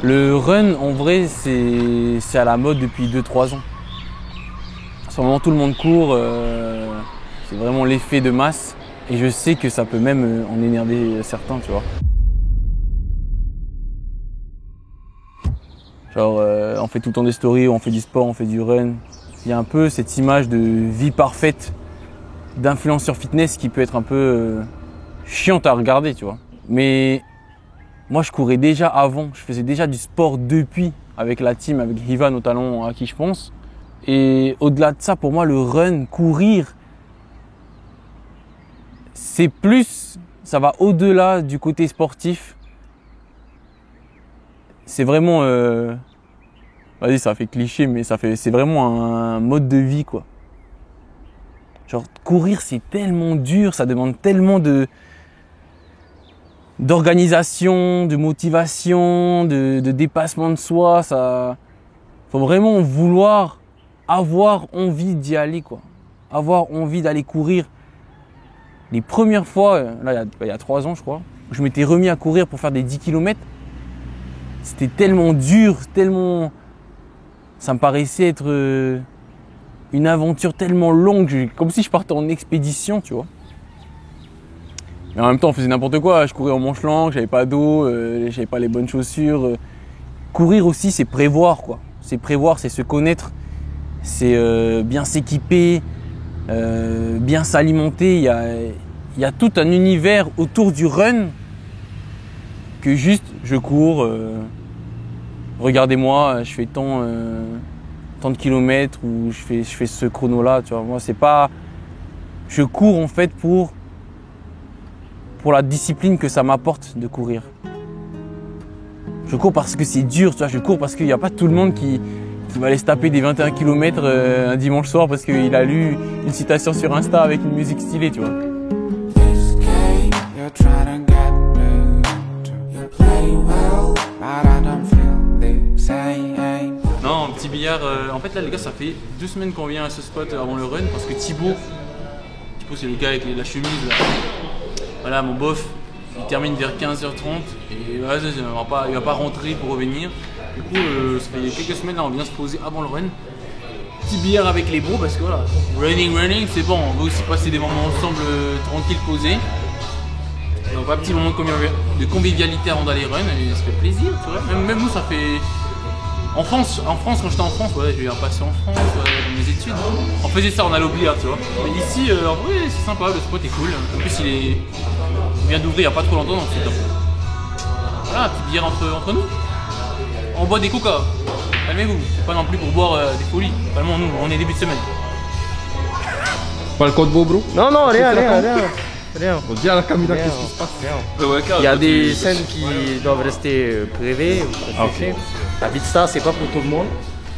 Le run, en vrai, c'est à la mode depuis 2-3 ans. En ce moment, tout le monde court, c'est vraiment l'effet de masse. Et je sais que ça peut même en énerver certains, tu vois. Genre, on fait tout le temps des stories, on fait du sport, on fait du run. Il y a un peu cette image de vie parfaite d'influenceur fitness qui peut être un peu chiante à regarder, tu vois. Mais moi, je courais déjà avant, je faisais déjà du sport depuis, avec la team, avec Ivan au talon à qui je pense. Et au-delà de ça, pour moi, le run, courir, c'est plus, ça va au-delà du côté sportif. C'est vraiment, vas-y, ça fait cliché, mais c'est vraiment un mode de vie, quoi. Genre, courir, c'est tellement dur, ça demande tellement d'organisation, de motivation, de dépassement de soi. Ça, faut vraiment vouloir avoir envie d'y aller, quoi. Avoir envie d'aller courir. Les premières fois, là, il y a 3 ans, je crois, je m'étais remis à courir pour faire des 10 km. C'était tellement dur, tellement... Ça me paraissait être une aventure tellement longue, comme si je partais en expédition, tu vois. Mais en même temps, on faisait n'importe quoi. Je courais en manche longue, j'avais pas d'eau, j'avais pas les bonnes chaussures. Courir aussi, c'est prévoir, quoi. C'est prévoir, c'est se connaître, c'est bien s'équiper, bien s'alimenter. Il y a tout un univers autour du run que juste je cours. Regardez-moi, je fais tant de kilomètres ou je fais ce chrono-là. Tu vois, moi, c'est pas. Je cours en fait pour la discipline que ça m'apporte de courir. Je cours parce que c'est dur, tu vois. Je cours parce qu'il n'y a pas tout le monde qui va aller se taper des 21 km un dimanche soir parce qu'il a lu une citation sur Insta avec une musique stylée, tu vois. Non, petit billard. En fait, là, les gars, ça fait 2 semaines qu'on vient à ce spot avant le run parce que Thibaut, c'est le gars avec la chemise là. Voilà, mon bof, il termine vers 15h30 et voilà, il va pas rentrer pour revenir. Du coup, ça fait quelques semaines là, on vient se poser avant le run. Petit billard avec les bros parce que voilà, running, c'est bon. On veut aussi passer des moments ensemble tranquilles, posés. Donc un petit moment de convivialité avant d'aller run et ça fait plaisir, tu vois. Même nous, ça fait. En France, quand j'étais en France, ouais, j'ai eu un passé en France, mes études, on faisait ça, on allait au billard, tu vois. Mais ici, en vrai, c'est sympa, le spot est cool. En plus, il vient d'ouvrir il n'y a pas trop longtemps, donc c'est top. Voilà, un petit billard entre nous. On boit des coca, calmez-vous, c'est pas non plus pour boire des folies. Vraiment, nous, on est début de semaine. Pas le code beau, bro? Non, rien. On dit à la Camila qu'est-ce qui se passe? Il y a des scènes qui doivent rester privées. Ah, ok. La vie de star, c'est pas pour tout le monde.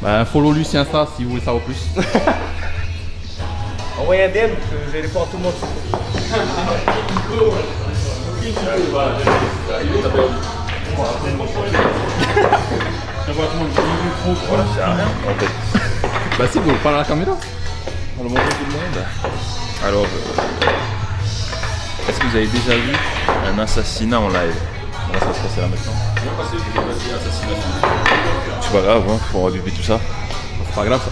Bah, follow lui sur Insta si vous voulez savoir plus. Envoyez un DM, je réponds à tout le monde. Bah si, vous parlez à la caméra. On le montre tout le monde. Alors, est-ce que vous avez déjà vu un assassinat en live? On va se passer là maintenant. C'est pas grave, hein, faut reviver tout ça. C'est pas grave ça.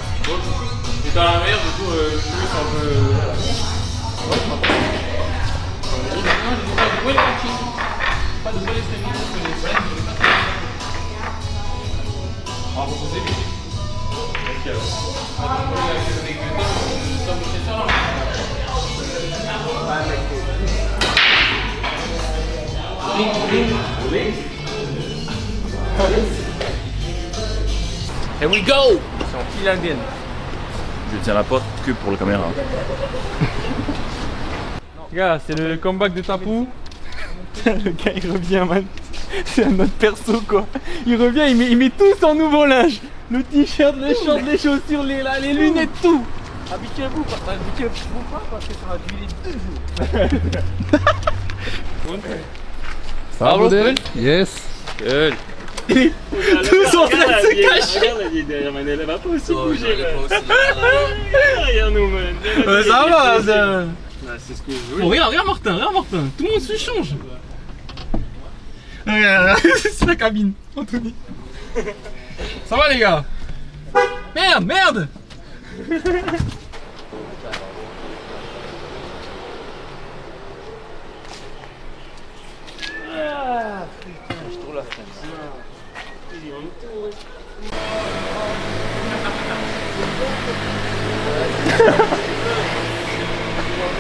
C'est dans la mer, du coup, je suis un peu. Ouais, c'est pas pas de voile extrémiste parce que les voiles, je vais pas faire. On va reposer vite. Ok alors. On va reposer avec le top de chasseur là. Here we go! C'est en fil indienne. Je tiens la porte que pour la caméra. Gars, c'est le comeback de Tapou. Le gars il revient, man. C'est un autre perso quoi. Il revient, il met tout son nouveau linge. Le t-shirt, les shorts, les chaussures, les lunettes, tout. Habituez-vous pas parce que ça va durer 2 jours. Ça va, modèle? Yes. Good. Tous en train de se cacher. Regarde, il est derrière Manel, elle va pas aussi bouger là. Regarde nous, man. Ça va, ça. C'est ce que je veux. Oh, regarde Martin, tout le monde se change. Regarde, c'est la cabine, Anthony. Ça va les gars? Merde, merde!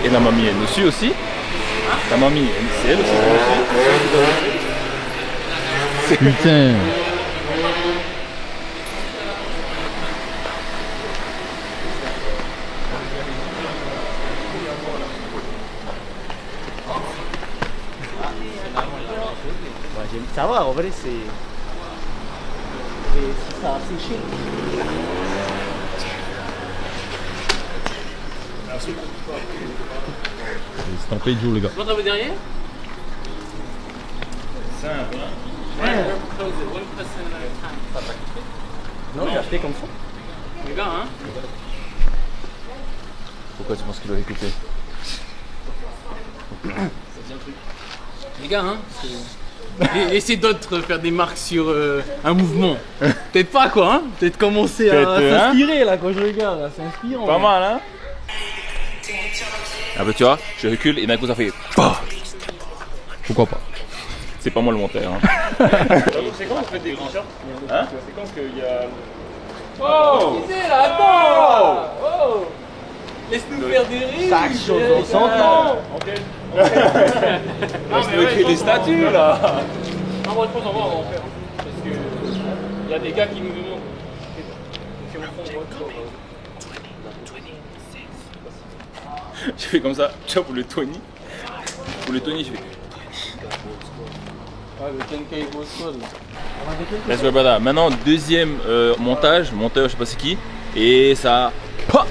Et la mamie, elle nous suit aussi. La mamie, c'est elle aussi. Putain. Ça va, en vrai, c'est. Ça a séché. C'est un pays de jour, les gars. Vous entendez derrière? Non, j'ai acheté comme ça. Les gars, hein? Pourquoi tu penses qu'il doit écouter? Les gars, hein? Laissez d'autres faire des marques sur un mouvement. Peut-être pas quoi, hein? Peut-être commencer à Peut-être, hein? s'inspirer là quand je regarde, là. C'est inspirant. Pas mal, hein? Ah bah tu vois, je recule et d'un coup ça fait PAH. Pourquoi pas? C'est pas moi le monteur. Hein. C'est quand vous faites des t-shirts? Hein? C'est quand qu'il y a. Oh! Qu'est-ce que c'est là? Attends! Oh! Laisse-nous faire des rires! Chaque chose en son temps. Je veux créer des statues là! Non, moi je pense qu'on va en faire. Parce que il y a des gars qui nous demandent. Si on fond votre. Je fais comme ça, tu vois, pour le Tony. Pour le Tony, je fais. Ouais, le Kenkei Bosko. Let's go, brother. Maintenant, deuxième montage. Monteur, je sais pas c'est qui. Et ça. PAH.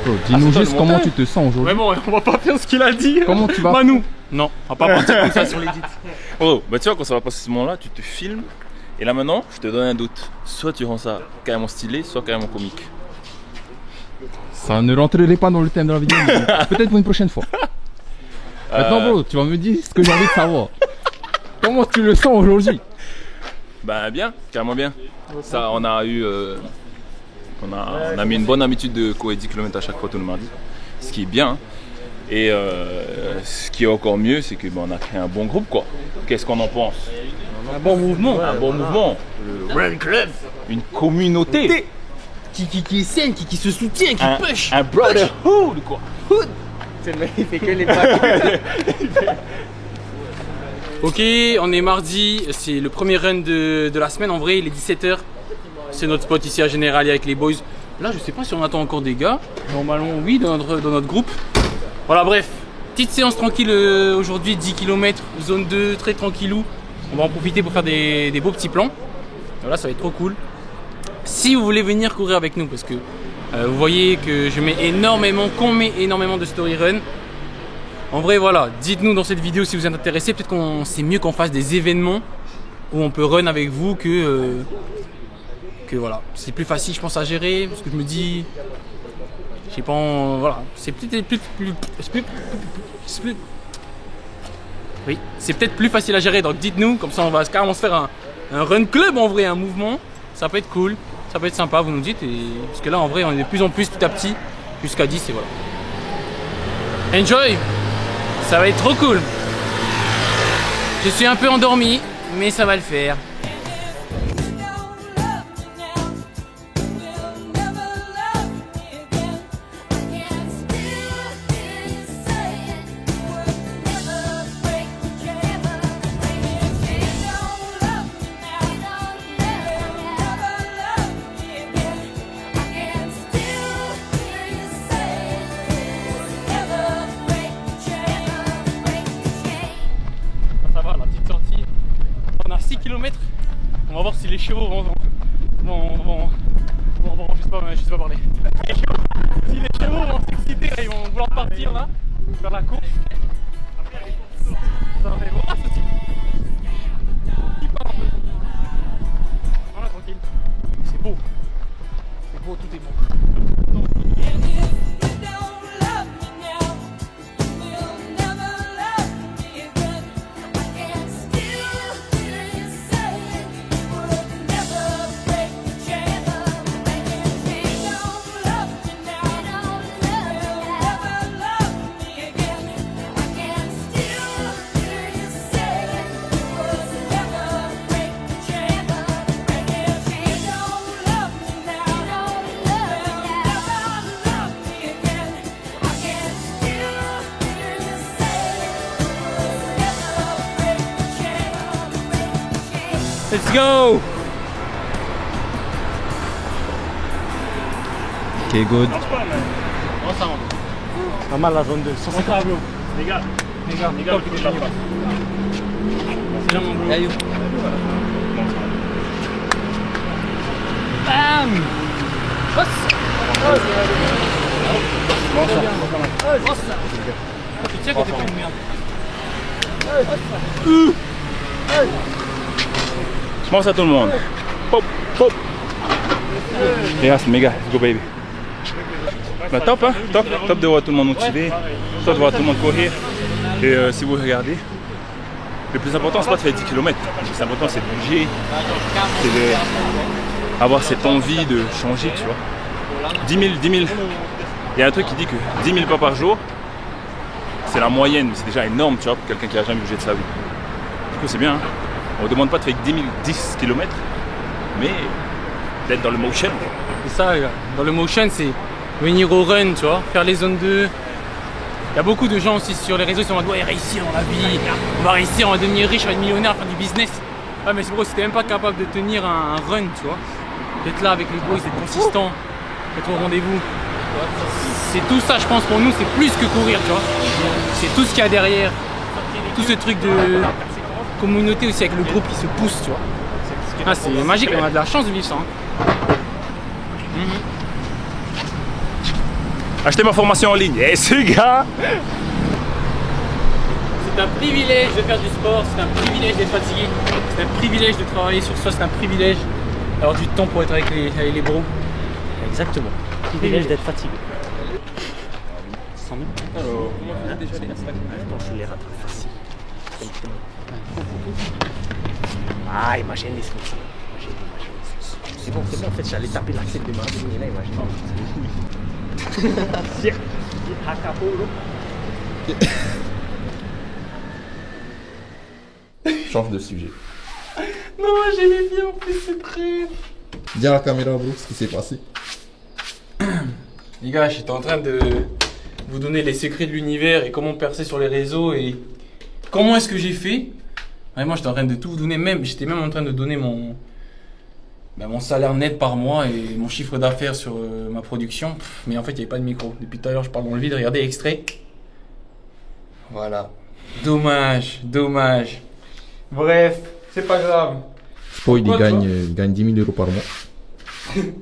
Bro, dis-nous c'est toi juste le comment monteur? tu te sens aujourd'hui. Vraiment, on va pas faire ce qu'il a dit. Comment tu vas? Manu. Non, on va pas partir comme ça sur les dits. Oh, bah tu vois, quand ça va passer ce moment-là, tu te filmes. Et là maintenant, je te donne un doute. Soit tu rends ça carrément stylé, soit carrément comique. Ça ne rentrerait pas dans le thème de la vidéo, mais peut-être pour une prochaine fois. Maintenant, bro, tu vas me dire ce que j'ai envie de savoir. Comment tu le sens aujourd'hui? Bah bien, carrément bien. Ça, on a eu, on a mis une bonne habitude de courir 10 km à chaque fois tous les mardis, ce qui est bien. Et ce qui est encore mieux, c'est que on a créé un bon groupe quoi. Qu'est-ce qu'on en pense? Un bon mouvement. Un bon mouvement. Le Run Club. Une communauté. Qui est saine, qui se soutient, qui push. Un brotherhood quoi. C'est le mec, il fait que les bacs. Ok, on est mardi, c'est le premier run de la semaine. En vrai, il est 17h. C'est notre spot ici à Général avec les boys. Là, je sais pas si on attend encore des gars. Normalement, oui, dans notre groupe. Voilà, bref. Petite séance tranquille aujourd'hui, 10 km, zone 2, très tranquillou. On va en profiter pour faire des beaux petits plans. Voilà, ça va être trop cool. Si vous voulez venir courir avec nous, parce que vous voyez que je mets énormément, qu'on met énormément de story run. En vrai, voilà, dites-nous dans cette vidéo si vous êtes intéressés. Peut-être qu'on c'est mieux qu'on fasse des événements où on peut run avec vous que voilà. C'est plus facile, je pense, à gérer parce que je me dis, je sais pas, voilà, c'est peut-être oui, c'est peut-être plus facile à gérer. Donc dites-nous, comme ça on va carrément se faire un run club en vrai, un mouvement. Ça peut être cool, ça peut être sympa. Vous nous dites, parce que là en vrai on est de plus en plus petit à petit jusqu'à 10 et voilà. Enjoy! Ça va être trop cool. Je suis un peu endormi, mais ça va le faire. On va voir si les chevaux vont je sais pas parler. Si les chevaux vont s'exciter, ils vont vouloir partir là, faire la course. Ça va faire voir ceci. Qui part un peu. Voilà, tranquille. C'est beau. C'est beau, tout est beau. Let's go. Ok, good. Pas mal la zone 2. Les gars, top, c'est là mon bro. Bam. Tu tiens que t'es pas une merde. Pense à tout le monde. Pop, pop. Yes, méga, let's go baby. Bah, top, hein, top de voir tout le monde motivé, top de voir tout le monde courir. Et si vous regardez, le plus important c'est pas de faire 10 km. Le plus important c'est de bouger, c'est d'avoir cette envie de changer, tu vois. 10 000. Il y a un truc qui dit que 10 000 pas par jour, c'est la moyenne, c'est déjà énorme, tu vois, pour quelqu'un qui a jamais bougé de sa vie. Du coup c'est bien, hein. On ne demande pas de faire 10 km, mais d'être dans le motion. C'est ça, les gars. Dans le motion, c'est venir au run, tu vois, faire les zones 2. Il y a beaucoup de gens aussi sur les réseaux qui sont en mode ouais, réussir dans la vie, on va réussir, on va devenir riche, on va être millionnaire, faire du business. Ouais, mais c'est gros, si t'es même pas capable de tenir un run, tu vois, d'être là avec les boys, d'être consistant, d'être au rendez-vous. C'est tout ça, je pense, pour nous, c'est plus que courir, tu vois. C'est tout ce qu'il y a derrière, tout ce truc de communauté aussi avec le groupe qui se pousse, tu vois. Ah, c'est magique, on a de la chance de vivre ça. Hein. Achetez ma formation en ligne, yes les gars. C'est un privilège de faire du sport, c'est un privilège d'être fatigué, c'est un privilège de travailler sur soi, c'est un privilège d'avoir du temps pour être avec les bros. Exactement. Privilège d'être fatigué. 100 000. Alors, comment tu fais déjà les Instagram? Je les rattrape facile. Ah, imagine les sponsors. C'est bon, en fait, j'allais taper l'accès de ma vie, mais là, imagine. Change de sujet. Non, j'aimais bien en plus, c'est très... Dis à la caméra, bro, ce qui s'est passé. Les gars, j'étais en train de vous donner les secrets de l'univers et comment percer sur les réseaux et comment est-ce que j'ai fait. Vraiment, j'étais en train de tout vous donner, j'étais même en train de donner mon salaire net par mois et mon chiffre d'affaires sur ma production. Mais en fait, il n'y avait pas de micro. Depuis tout à l'heure, je parle dans le vide. Regardez, extrait. Voilà. Dommage. Bref, c'est pas grave. Spoil, Pourquoi, il gagne 10 000 € par mois. Tu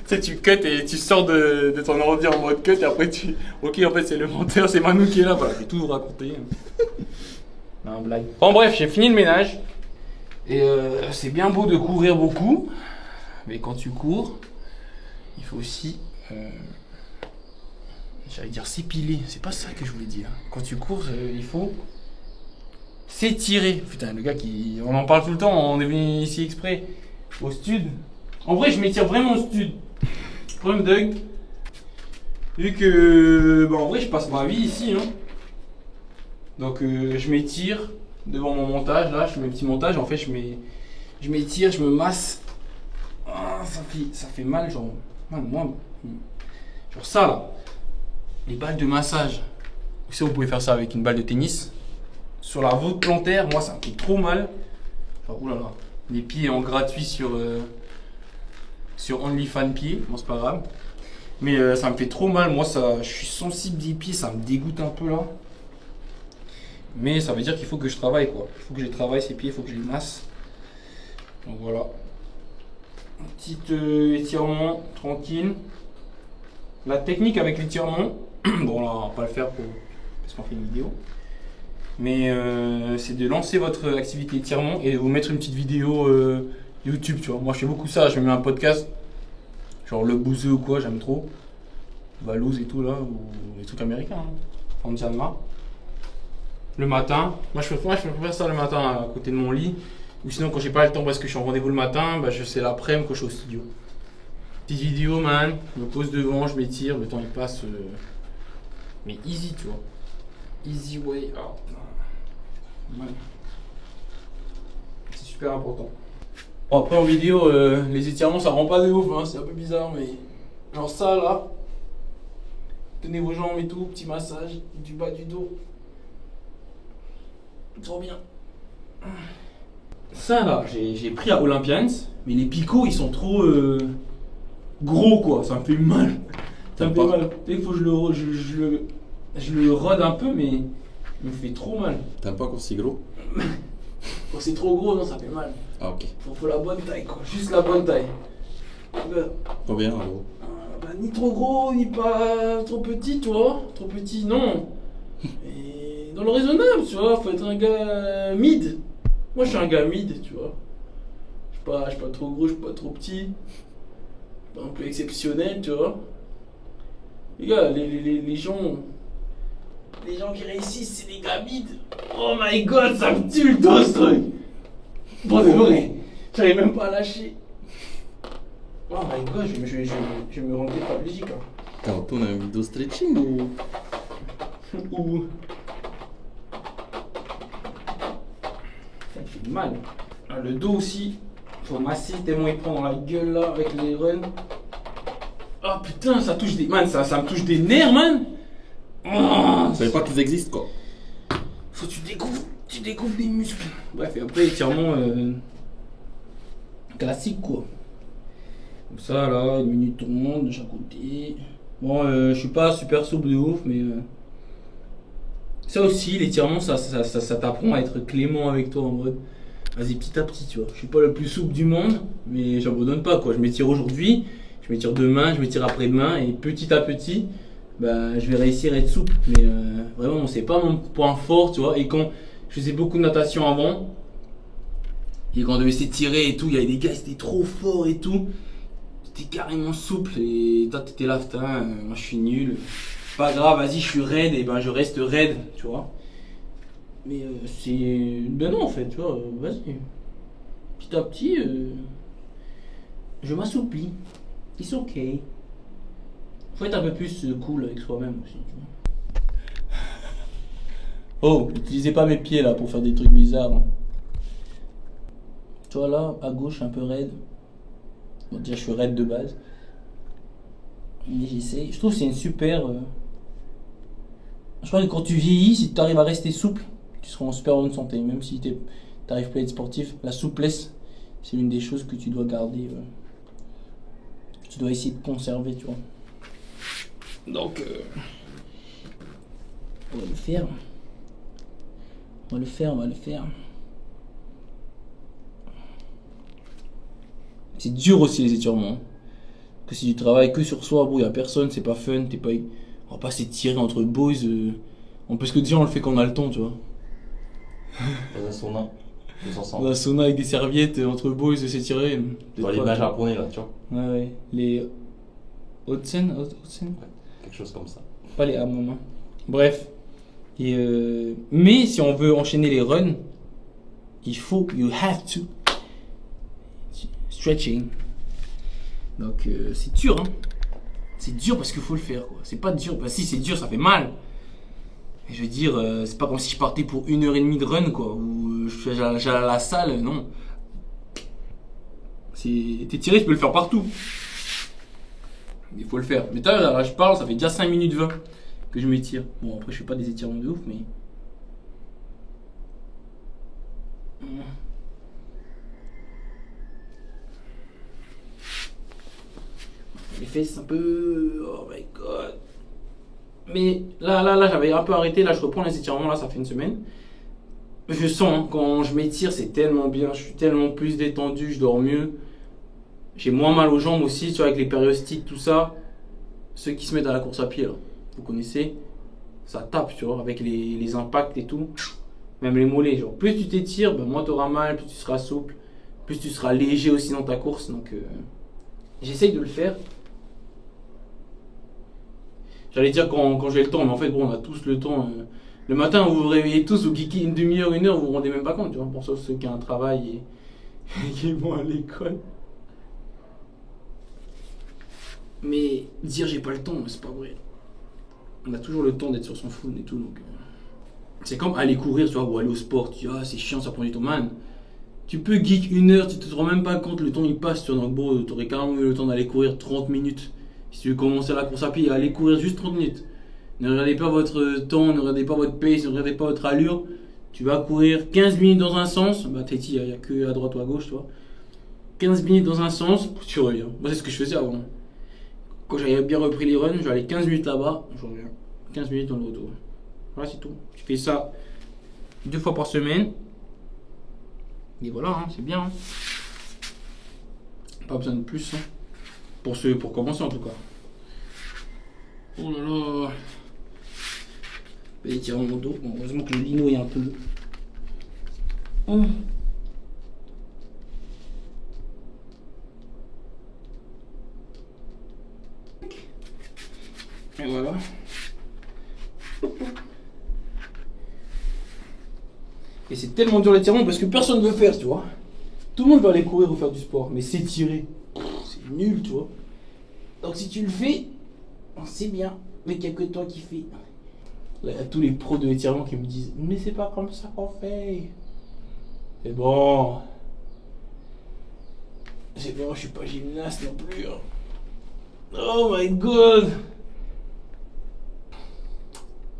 sais, tu cut et tu sors de ton ordi en mode cut et après tu... Ok, en fait, c'est le monteur, c'est Manu qui est là. Voilà, j'ai tout raconté. Non, blague. Bon, bref, j'ai fini le ménage. Et c'est bien beau de courir beaucoup. Mais quand tu cours, il faut aussi... j'allais dire s'épiler. C'est pas ça que je voulais dire. Quand tu cours, il faut... s'étirer. Putain, le gars qui... On en parle tout le temps, on est venu ici exprès. Au stud. En vrai, je m'étire vraiment au stud. Problème Doug. Vu que... en vrai, je passe ma vie ici. Hein. Donc, je m'étire devant mon montage. Là, je fais mes petits montages. En fait, je m'étire, je me masse. Ah, ça fait mal, genre... Moi, genre ça, là. Les balles de massage. Vous savez, vous pouvez faire ça avec une balle de tennis. Sur la voûte plantaire, moi ça me fait trop mal. Genre, oulala, les pieds en gratuit sur OnlyFans pieds, bon c'est pas grave. Mais ça me fait trop mal, moi ça, je suis sensible des pieds, ça me dégoûte un peu là. Mais ça veut dire qu'il faut que je travaille quoi. Il faut que je travaille ces pieds, il faut que je les masse. Donc voilà. Un petit étirement tranquille. La technique avec l'étirement, bon là on va pas le faire parce qu'on fait une vidéo. Mais c'est de lancer votre activité étirement et de vous mettre une petite vidéo YouTube, tu vois. Moi je fais beaucoup ça, je me mets un podcast, genre le bouseux ou quoi, j'aime trop. Valouz et tout là, ou les trucs américains, hein. En Myanmar. Le matin, moi je préfère ça le matin à côté de mon lit. Ou sinon quand j'ai pas le temps parce que je suis en rendez-vous le matin, bah, c'est l'après-midi que je suis au studio. Petite vidéo man, je me pose devant, je m'étire, le temps il passe. Mais easy tu vois. Easy way out. Ouais. C'est super important. Bon, après en vidéo, les étirements ça rend pas de ouf, hein, c'est un peu bizarre, mais genre ça là, tenez vos jambes et tout, petit massage du bas du dos. Trop bien. Ça là, j'ai pris à Olympians, mais les picots ils sont trop gros quoi, ça me fait mal. Ça me fait mal. Il faut que je le rôde un peu, mais il me fait trop mal. T'aimes pas quand c'est gros? Quand c'est trop gros, non, ça fait mal. Ah, ok. Faut la bonne taille quoi, juste la bonne taille. Combien en gros? Bah, ni trop gros, ni pas trop petit, tu vois. Trop petit, non. Et dans le raisonnable, tu vois, faut être un gars mid. Moi, je suis un gars mid, tu vois. Je suis pas trop gros, je suis pas trop petit. Pas un peu exceptionnel, tu vois. Les gars, les gens qui réussissent, c'est les gars mid. Oh my god, ça me tue le dos, ce truc. Bon, de vrai, j'arrive même pas à lâcher. Oh my god, je vais me rendre paraplégique. Hein. T'as tourné un vidéo stretching ou? Ou. Ça me fait mal. Ah, le dos aussi, faut masser tellement il prend dans la gueule là avec les runs. Oh putain, ça touche des. Man, ça me touche des nerfs, man! Oh, Je savais pas qu'ils existent quoi. faut que tu découvres des muscles. Bref, et après, étirement classique quoi. Comme ça là, 1 minute tourmente de chaque côté. Bon, je suis pas super souple de ouf, mais ça aussi, l'étirement, ça t'apprend à être clément avec toi en mode. Vas-y, petit à petit, tu vois. Je suis pas le plus souple du monde, mais j'abandonne pas quoi. Je m'étire aujourd'hui, je m'étire demain, je m'étire après-demain, et petit à petit, bah, je vais réussir à être souple. Mais vraiment, c'est pas mon point fort, tu vois. Et quand je faisais beaucoup de natation avant, et quand on devait s'étirer et tout, il y avait des gars, c'était trop fort et tout. T'es carrément souple et toi t'étais là, putain, moi je suis nul. Pas grave, vas-y, je suis raide et ben je reste raide, tu vois. Mais c'est. Ben non, en fait, tu vois, vas-y. Petit à petit, je m'assouplis. It's ok. Faut être un peu plus cool avec soi-même aussi, tu vois. Oh, n'utilisez pas mes pieds là pour faire des trucs bizarres. Hein. Tu vois là, à gauche, un peu raide. Bon, déjà, je suis raide de base. Mais j'essaye. Je trouve que c'est une super. Je crois que quand tu vieillis, si tu arrives à rester souple, tu seras en super bonne santé. Même si tu n'arrives pas à être sportif, la souplesse, c'est l'une des choses que tu dois garder. Que tu dois essayer de conserver, tu vois. Donc, on va le faire. On va le faire. C'est dur aussi les étirements. Que si tu travailles que sur soi, bon, y a personne, c'est pas fun, on va pas s'étirer entre boys. Parce que déjà on le fait quand on a le temps, tu vois. Dans un sauna, tous ensemble. Dans un sauna avec des serviettes entre boys s'étirer. Dans les nages japonais là, tu vois. Ouais. Les Otsen. Quelque chose comme ça. Pas les Hamon, hein. Bref. Mais si on veut enchaîner les runs, you have to. Stretching. Donc c'est dur, hein. C'est dur parce qu'il faut le faire, quoi. C'est pas dur, bah si c'est dur, ça fait mal. Et je veux dire, c'est pas comme si je partais pour 1h30 de run, quoi. Ou j'allais à la salle, non. T'es tiré, tu peux le faire partout. Il faut le faire. Mais là, je parle, ça fait déjà 5 minutes 20 que je m'étire. Bon, après, je fais pas des étirements de ouf, mais. Les fesses un peu. Oh my god. Mais là, j'avais un peu arrêté. Là, je reprends les étirements. Là, ça fait 1 semaine. Je sens, hein, quand je m'étire, c'est tellement bien. Je suis tellement plus détendu. Je dors mieux. J'ai moins mal aux jambes aussi, tu vois, avec les périostiques, tout ça. Ceux qui se mettent à la course à pied, là, vous connaissez. Ça tape, tu vois, avec les impacts et tout. Même les mollets, genre. Plus tu t'étires, ben, moins tu auras mal, plus tu seras souple. Plus tu seras léger aussi dans ta course. Donc, j'essaye de le faire. J'allais dire quand j'ai le temps, mais en fait, bon, on a tous le temps. Le matin, vous vous réveillez tous, vous geekez 1 demi-heure, 1 heure, vous vous rendez même pas compte, tu vois, pour ceux qui ont un travail et qui vont à l'école. Mais dire j'ai pas le temps, c'est pas vrai. On a toujours le temps d'être sur son phone et tout, donc. C'est comme aller courir, tu vois, ou aller au sport. Tu dis, ah, c'est chiant, ça prend du temps, man. Tu peux geek 1 heure, tu te rends même pas compte, le temps il passe, tu vois, donc bon, t'aurais carrément eu le temps d'aller courir 30 minutes. Si tu veux commencer la course à pied, allez courir juste 30 minutes. Ne regardez pas votre temps, ne regardez pas votre pace, ne regardez pas votre allure. Tu vas courir 15 minutes dans un sens. Bah, Tahiti, il n'y a que à droite ou à gauche, tu vois. 15 minutes dans un sens, tu reviens. Moi, c'est ce que je faisais avant. Quand j'avais bien repris les runs, j'allais 15 minutes là-bas, je reviens. 15 minutes dans le retour. Voilà, c'est tout. Tu fais ça 2 fois par semaine. Et voilà, hein, c'est bien. Hein. Pas besoin de plus. Hein. Pour commencer en tout cas. Oh là là. Je vais étirer mon dos. Bon, heureusement que le lino est un peu. Et voilà. Et c'est tellement dur l'étirement parce que personne ne veut faire, tu vois. Tout le monde va aller courir ou faire du sport, mais s'étirer, c'est nul, tu vois. Donc si tu le fais, c'est bien, mais il n'y a que toi qui fais. Là, il y a tous les pros de l'étirement qui me disent, mais c'est pas comme ça qu'on fait. C'est bon. C'est bon, je suis pas gymnaste non plus. Hein. Oh my god.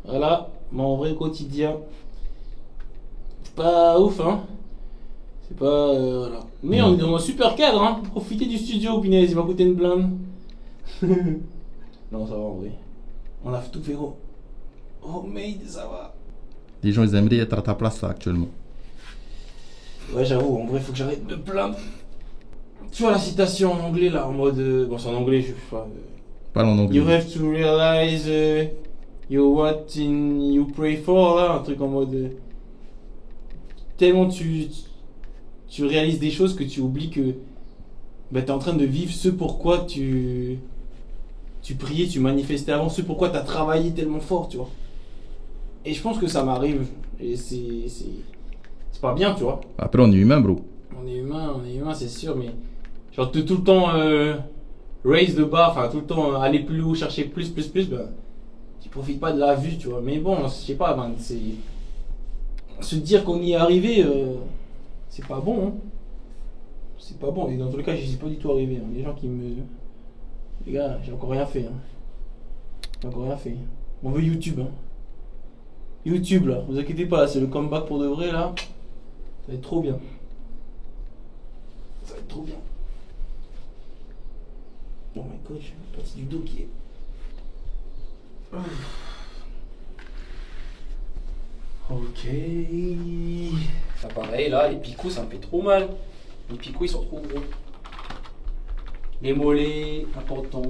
Voilà, mon vrai quotidien. C'est pas ouf, hein. C'est pas... voilà. Mais on est dans un super cadre, hein. Profitez du studio, Pinez, il m'a coûté une blinde. Non, ça va en vrai. On a tout fait homemade, ça va. Les gens, ils aimeraient être à ta place là actuellement. Ouais, j'avoue, en vrai, faut que j'arrête de me plaindre. Tu vois la citation en anglais là, en mode... bon, c'est en anglais, je sais pas. Parle en anglais. You have to realize you're what you pray for, là, un truc en mode... tellement tu réalises des choses que tu oublies que bah, tu es en train de vivre ce pourquoi tu priais, tu manifestais avant, ce pourquoi tu as travaillé tellement fort, tu vois. Et je pense que ça m'arrive. Et c'est pas bien, tu vois. Après, on est humain, bro. On est humain, c'est sûr, mais genre tout le temps raise the bar, enfin tout le temps aller plus haut, chercher plus, bah, tu profites pas de la vue, tu vois. Mais bon, je sais pas, man, c'est... se dire qu'on y est arrivé, c'est pas bon. Hein. C'est pas bon. Et dans tous les cas, je suis pas du tout arrivé. Hein. Les gens qui me... Les gars, j'ai encore rien fait. Hein. J'ai encore rien fait. On veut YouTube. Hein. YouTube, là. Vous inquiétez pas, c'est le comeback pour de vrai, là. Ça va être trop bien. Ça va être trop bien. Oh my god, j'ai une partie du dos qui est... Ok. Ça pareil là, les picots ça me fait trop mal. Les picots ils sont trop gros. Les mollets, important.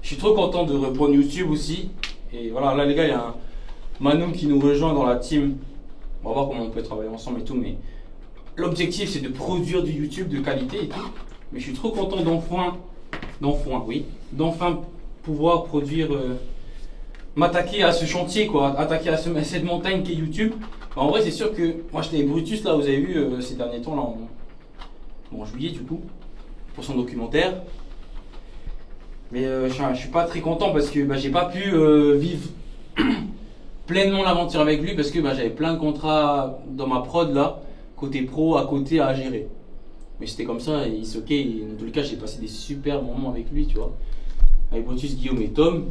Je suis trop content de reprendre YouTube aussi. Et voilà, là les gars, il y a un Manu qui nous rejoint dans la team. On va voir comment on peut travailler ensemble et tout. Mais l'objectif c'est de produire du YouTube de qualité et tout. Mais je suis trop content d'enfin pouvoir produire, m'attaquer à ce chantier, quoi, attaquer à cette montagne qui est YouTube. En vrai, c'est sûr que moi j'étais Brutus, là, vous avez vu ces derniers temps, là, en juillet, du coup, pour son documentaire. Mais je suis pas très content parce que bah, j'ai pas pu vivre pleinement l'aventure avec lui parce que bah, j'avais plein de contrats dans ma prod, là, côté pro, à côté à gérer. Mais c'était comme ça, et il se ok, dans tous les cas, j'ai passé des super moments avec lui, tu vois. Avec Brutus, Guillaume et Tom.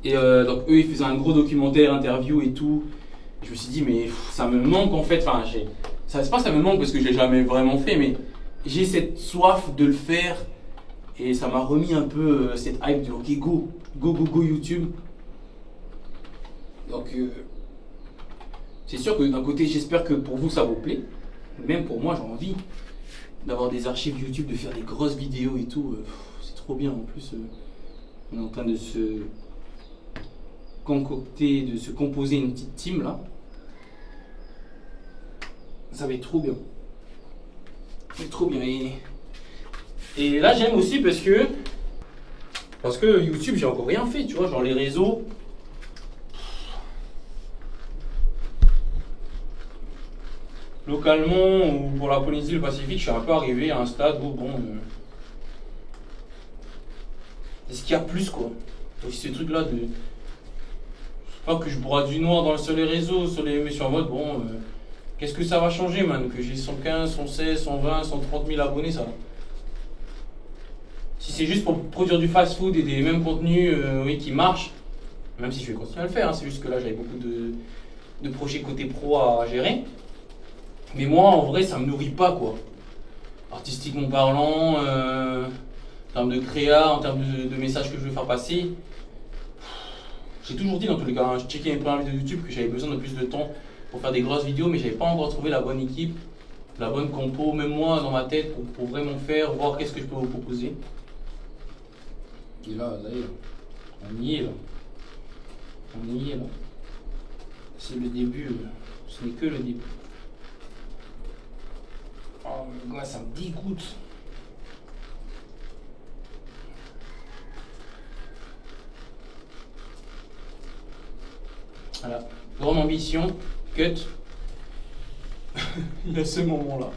Et donc eux ils faisaient un gros documentaire, interview et tout. Et je me suis dit mais ça me manque en fait, enfin ça me manque parce que je l'ai jamais vraiment fait, mais j'ai cette soif de le faire. Et ça m'a remis un peu cette hype de ok go YouTube. Donc c'est sûr que d'un côté j'espère que pour vous ça vous plaît. Même pour moi j'ai envie d'avoir des archives YouTube, de faire des grosses vidéos et tout. C'est trop bien. En plus, on est en train de se concocter, de se composer une petite team là. Ça va être trop bien. Ça va être trop bien. Et là, j'aime aussi parce que YouTube, j'ai encore rien fait, tu vois, genre les réseaux. Localement ou pour la Polynésie, le Pacifique, je suis un peu arrivé à un stade où bon. Est-ce qu'il y a plus quoi? Donc ces trucs là de. Je sais pas que je broie du noir sur les réseaux, mais sur en mode bon. Qu'est-ce que ça va changer, man? Que j'ai 115, 116, 120, 130 000 abonnés, ça. Si c'est juste pour produire du fast-food et des mêmes contenus oui, qui marchent, même si je vais continuer à le faire, hein, c'est juste que là j'avais beaucoup de projets côté pro à gérer. Mais moi en vrai ça me nourrit pas quoi. Artistiquement parlant, en termes de créa, en termes de messages que je veux faire passer. J'ai toujours dit dans tous les cas, hein, je checkais mes premières vidéos YouTube que j'avais besoin de plus de temps pour faire des grosses vidéos, mais j'avais pas encore trouvé la bonne équipe, la bonne compo, même moi dans ma tête pour vraiment faire, voir qu'est-ce que je peux vous proposer. Et là, on y est là. On y est là. C'est le début, ce n'est que le début. Oh le gars, ça me dégoûte. Voilà, grande ambition, cut. Il y a ce moment-là.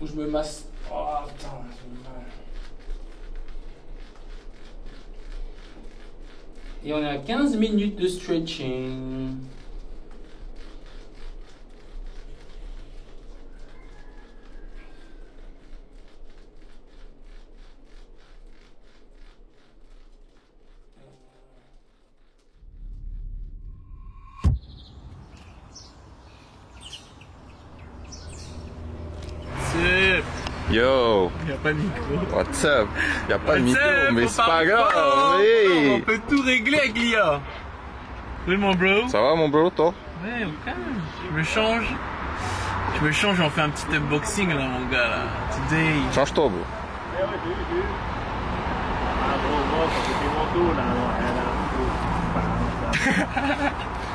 Où je me masse. Oh putain, j'ai mal. Et on est à 15 minutes de stretching. Yo, Y'a pas de micro. what's up? Y'a pas de micro, mais c'est Faut pas grave. On Hey. peut tout régler avec l'IA. Oui mon bro. Ça va mon bro, toi? Ouais, au calme. Je me change, on fait un petit unboxing là mon gars là. Today. Change-toi, bro.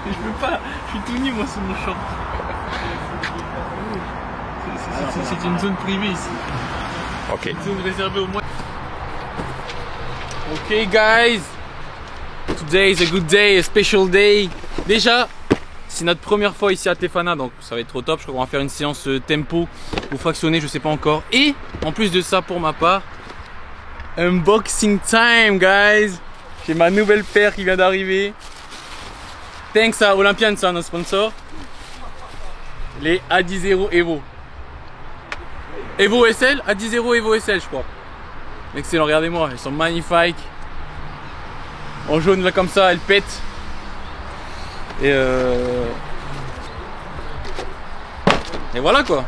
Je peux pas, je suis tout nu moi sous mon short. C'est une zone privée ici. Ok. Une zone réservée au moins. Ok guys. Today is a good day, a special day. Déjà, c'est notre première fois ici à Tefana, donc ça va être trop top. Je crois qu'on va faire une séance tempo ou fractionné, je sais pas encore. Et en plus de ça, pour ma part, unboxing time, guys. J'ai ma nouvelle paire qui vient d'arriver. Thanks à Olympian, c'est un sponsor. Les A10 Evo. Evo SL, A10 Evo SL, je crois. Excellent, regardez-moi, elles sont magnifiques. En jaune là comme ça, elles pètent. Et voilà quoi.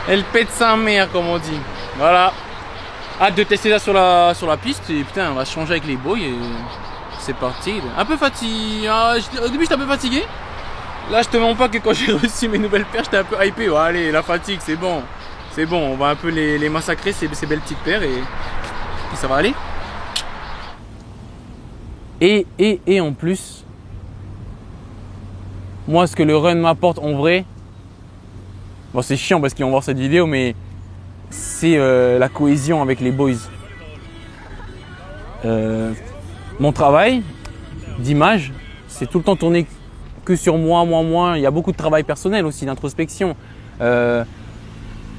Elle pète sa mère comme on dit. Voilà. Hâte de tester ça sur la piste et putain on va changer avec les boys et c'est parti. Un peu fatigué. Ah, au début j'étais un peu fatigué. Là je te mens pas que quand j'ai reçu mes nouvelles paires j'étais un peu hypé. Ouais, allez la fatigue c'est bon. C'est bon, on va un peu les massacrer ces belles petites paires et ça va aller. Et en plus, moi ce que le run m'apporte en vrai, bon c'est chiant parce qu'ils vont voir cette vidéo mais c'est la cohésion avec les boys. Mon travail d'image, c'est tout le temps tourné que sur moi. Il y a beaucoup de travail personnel aussi, d'introspection.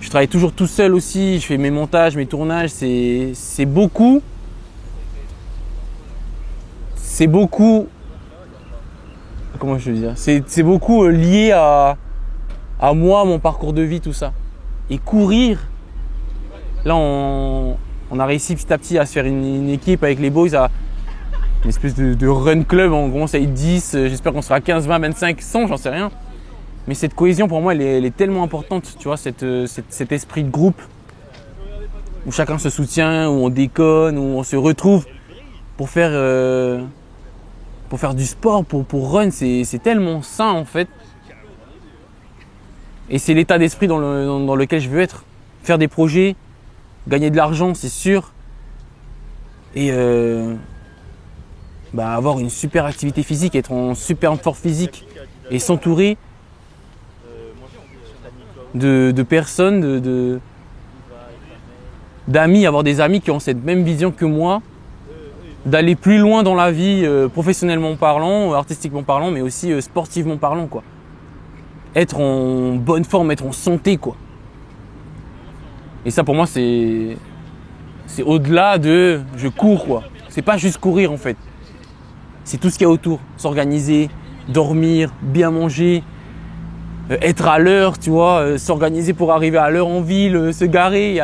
Je travaille toujours tout seul aussi, je fais mes montages, mes tournages, c'est beaucoup. C'est beaucoup. Comment je veux dire? C'est beaucoup lié à moi, mon parcours de vie, tout ça. Et courir, là on a réussi petit à petit à se faire une équipe avec les boys, à une espèce de run club. On commence à être 10, j'espère qu'on sera 15, 20, 25, 100, j'en sais rien. Mais cette cohésion pour moi elle est tellement importante, tu vois, cet esprit de groupe où chacun se soutient, où on déconne, où on se retrouve pour faire du sport, pour run, c'est tellement sain en fait. Et c'est l'état d'esprit dans lequel je veux être. Faire des projets, gagner de l'argent, c'est sûr. Et avoir une super activité physique, être en super forme physique et s'entourer de personnes, d'amis, avoir des amis qui ont cette même vision que moi, d'aller plus loin dans la vie, professionnellement parlant, artistiquement parlant, mais aussi sportivement parlant, quoi. Être en bonne forme, être en santé, quoi. Et ça pour moi c'est au-delà de je cours, quoi. C'est pas juste courir en fait. C'est tout ce qu'il y a autour, s'organiser, dormir, bien manger, être à l'heure, tu vois, s'organiser pour arriver à l'heure en ville, se garer,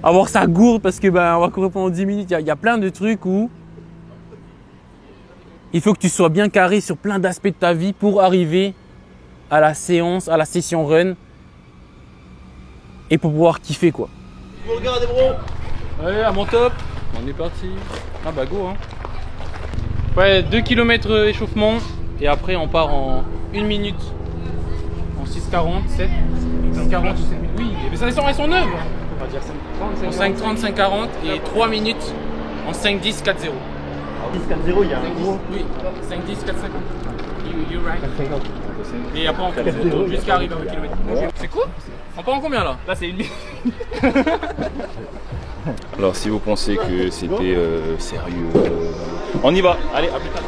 avoir sa gourde parce que on va courir pendant 10 minutes. Il y a plein de trucs où il faut que tu sois bien carré sur plein d'aspects de ta vie pour arriver à la séance, à la session run et pour pouvoir kiffer quoi. Regardez bro. Allez, à mon top, on est parti. Ah bah go hein. Ouais, 2 km échauffement et après on part en 1 minute. En 6,40, 7, 6,40 ou 7 minutes. Oui, mais ça elles sont neuves. On va dire 5,30. En 5,30, 5,40 et 3 minutes en 5,10, 4,0. 10-4-0, il y a un gros. Oui, 5,10, 4,50. You're right. Et après on compte jusqu'à arriver à 1 km. C'est quoi? On part en combien là? Là c'est une minute. Alors si vous pensez que c'était sérieux, on y va. Allez, à plus tard.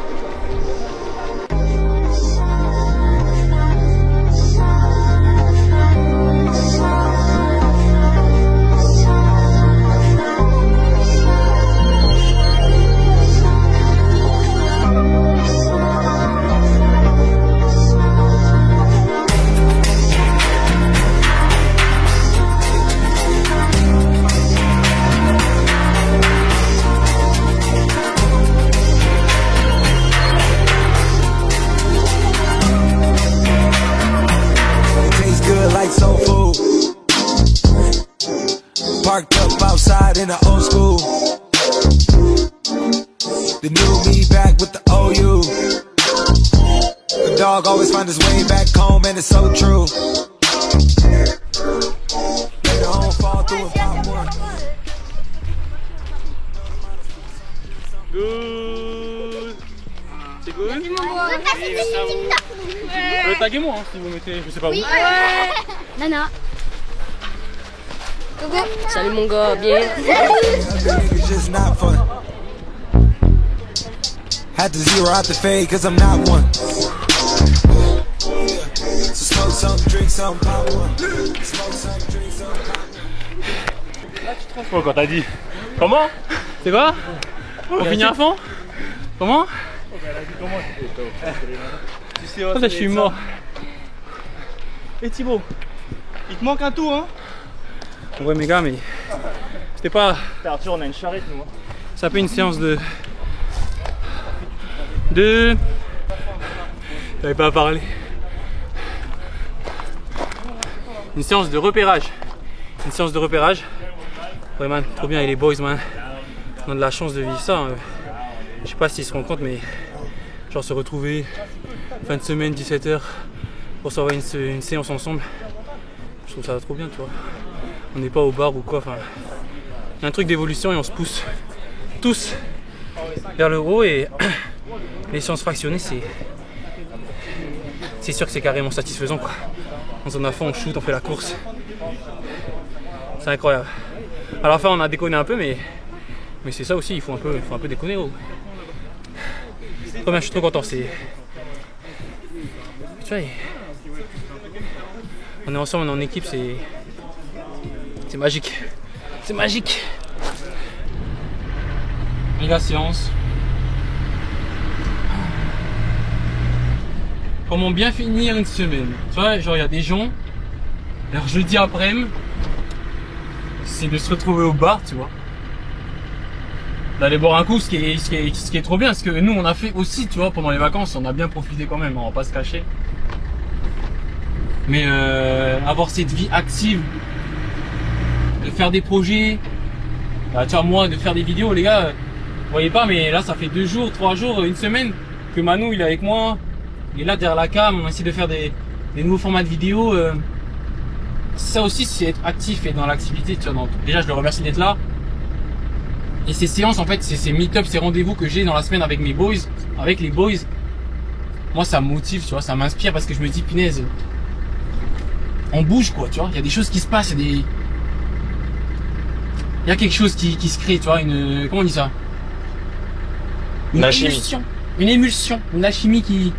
Parked up outside in the old school. The new me back with the OU. The dog always find his way back home and it's so true. Later on fall through and pop one. Good. C'est good. Taguez-moi hein, si vous mettez, je sais pas où. Nana. Coucou. Salut mon gars, bien. It's just not fun. Had to zero out the fade cause I'm not one. So smoke some, drink some, pop one. Smoke some, drink some, pop one. Oh, quand t'as dit. Comment? C'est quoi? On finit à fond? Comment? Oh, là, je suis mort. Et Thibaut, il te manque un tour hein? Ouais mes gars mais c'était pas... Arthur, on a une charrette nous. Ça fait une séance de... J'avais pas à parler. Une séance de repérage. Une séance de repérage. Ouais man, trop bien et les boys man. On a de la chance de vivre ça. Je sais pas s'ils se rendent compte mais genre se retrouver fin de semaine 17h pour s'envoyer une séance ensemble. Je trouve ça trop bien tu vois. On n'est pas au bar ou quoi, enfin, il y a un truc d'évolution et on se pousse tous vers le haut et les séances fractionnées c'est sûr que c'est carrément satisfaisant quoi. On s'en a fait, on shoot, on fait la course. C'est incroyable. À la fin on a déconné un peu mais c'est ça aussi, il faut un peu déconner gros. Trop bien, je suis trop content, c'est... Tu vois, on est ensemble, on est en équipe, c'est magique. C'est magique. Méga séance. Comment bien finir une semaine? Tu vois, genre il y a des gens, leur jeudi après-midi, c'est de se retrouver au bar, tu vois. D'aller boire un coup, ce qui est trop bien, parce que nous on a fait aussi, tu vois, pendant les vacances, on a bien profité quand même, on va pas se cacher. Mais avoir cette vie active, de faire des projets, tu vois moi de faire des vidéos les gars, vous voyez pas mais là ça fait 2 jours, 3 jours, une semaine que Manu il est avec moi, il est là derrière la cam, on essaie de faire des nouveaux formats de vidéos, ça aussi c'est être actif et dans l'activité, tu vois, donc, déjà je le remercie d'être là. Et ces séances en fait, ces meet-up, ces rendez-vous que j'ai dans la semaine avec mes boys, avec les boys, moi ça me motive, tu vois, ça m'inspire parce que je me dis punaise, on bouge quoi, tu vois, il y a des choses qui se passent, il y a quelque chose qui se crée, tu vois, comment on dit ça? Une émulsion, une alchimie qui...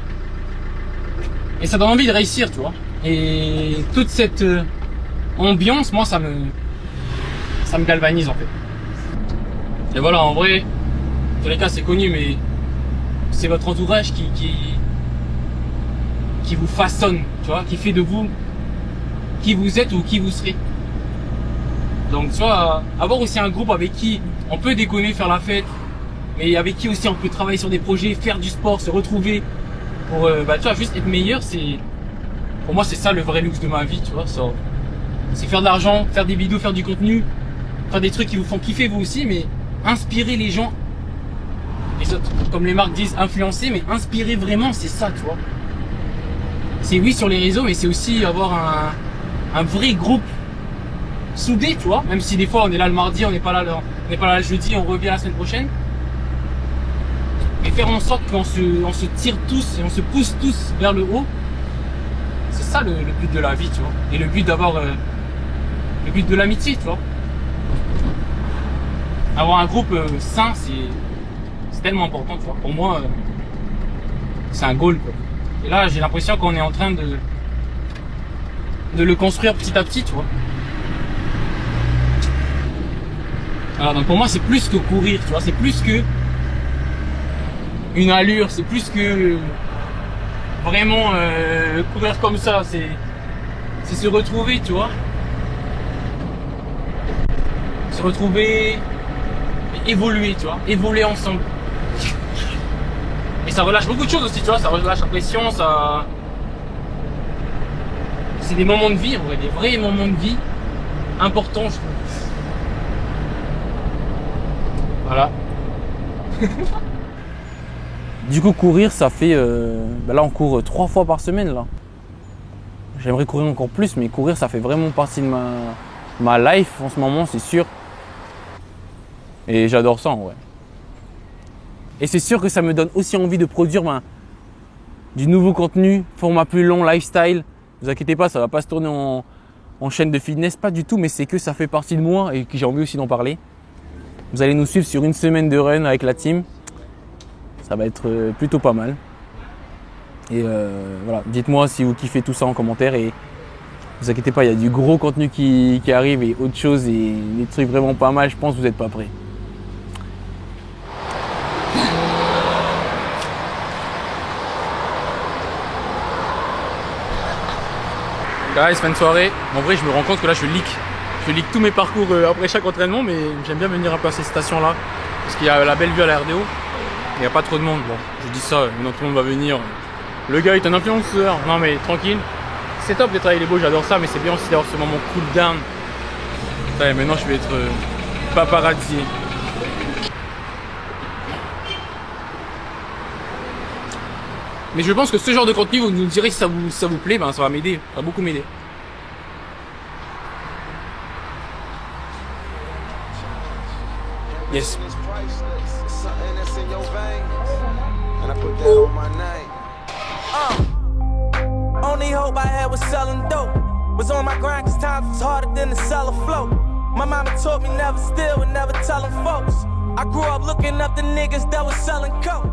Et ça donne envie de réussir, tu vois. Et toute cette ambiance, moi, ça me galvanise en fait. Et voilà, en vrai, dans tous les cas, c'est connu, mais c'est votre entourage qui qui vous façonne, tu vois, qui fait de vous qui vous êtes ou qui vous serez. Donc, tu vois, avoir aussi un groupe avec qui on peut déconner, faire la fête, mais avec qui aussi on peut travailler sur des projets, faire du sport, se retrouver pour, tu vois, juste être meilleur, pour moi, c'est ça le vrai luxe de ma vie, tu vois. C'est faire de l'argent, faire des vidéos, faire du contenu, faire des trucs qui vous font kiffer vous aussi, mais inspirer les gens. Les autres, comme les marques disent, influencer, mais inspirer vraiment, c'est ça, tu vois. C'est oui sur les réseaux, mais c'est aussi avoir un vrai groupe soudé, tu vois. Même si des fois on est là le mardi, on n'est pas là le jeudi, on revient la semaine prochaine. Mais faire en sorte qu'on se tire tous et on se pousse tous vers le haut. C'est ça le but de la vie, tu vois. Et le but d'avoir le but de l'amitié, tu vois. Avoir un groupe sain, c'est tellement important, tu vois. Pour moi, c'est un goal, quoi. Et là, j'ai l'impression qu'on est en train de le construire petit à petit, tu vois. Alors, donc pour moi, c'est plus que courir, tu vois. C'est plus que une allure, c'est plus que vraiment courir comme ça. C'est se retrouver, tu vois. Se retrouver et évoluer, tu vois. Évoluer ensemble. Et ça relâche beaucoup de choses aussi, tu vois, ça relâche la pression, ça... C'est des moments de vie, en vrai, des vrais moments de vie importants, je trouve. Voilà. Du coup, courir, ça fait... là, on court 3 fois par semaine, là. J'aimerais courir encore plus, mais courir, ça fait vraiment partie de ma life en ce moment, c'est sûr. Et j'adore ça, en vrai. Et c'est sûr que ça me donne aussi envie de produire du nouveau contenu, format plus long, lifestyle. Ne vous inquiétez pas, ça va pas se tourner en chaîne de fitness, pas du tout, mais c'est que ça fait partie de moi et que j'ai envie aussi d'en parler. Vous allez nous suivre sur une semaine de run avec la team. Ça va être plutôt pas mal. Et voilà, dites-moi si vous kiffez tout ça en commentaire et ne vous inquiétez pas, il y a du gros contenu qui arrive et autre chose et des trucs vraiment pas mal, je pense que vous n'êtes pas prêts. Guys, fin de soirée. En vrai, je me rends compte que là, je leak tous mes parcours après chaque entraînement, mais j'aime bien venir un peu à ces stations-là parce qu'il y a la belle vue à la RDO. Il n'y a pas trop de monde. Bon, je dis ça, maintenant tout le monde va venir. Le gars est un influenceur. Non, mais tranquille. C'est top d'être avec les beaux, j'adore ça, mais c'est bien aussi d'avoir ce moment cool down. Ouais, maintenant, je vais être paparazzi. Mais je pense que ce genre de contenu, vous nous direz si ça vous plaît, ben ça va m'aider, ça va beaucoup m'aider. Yes. Only hope I had was selling dope. Was on my grind cause times was harder than to sell a float. My mama taught me never steal and never telling folks. I grew up looking up the niggas that was selling coke.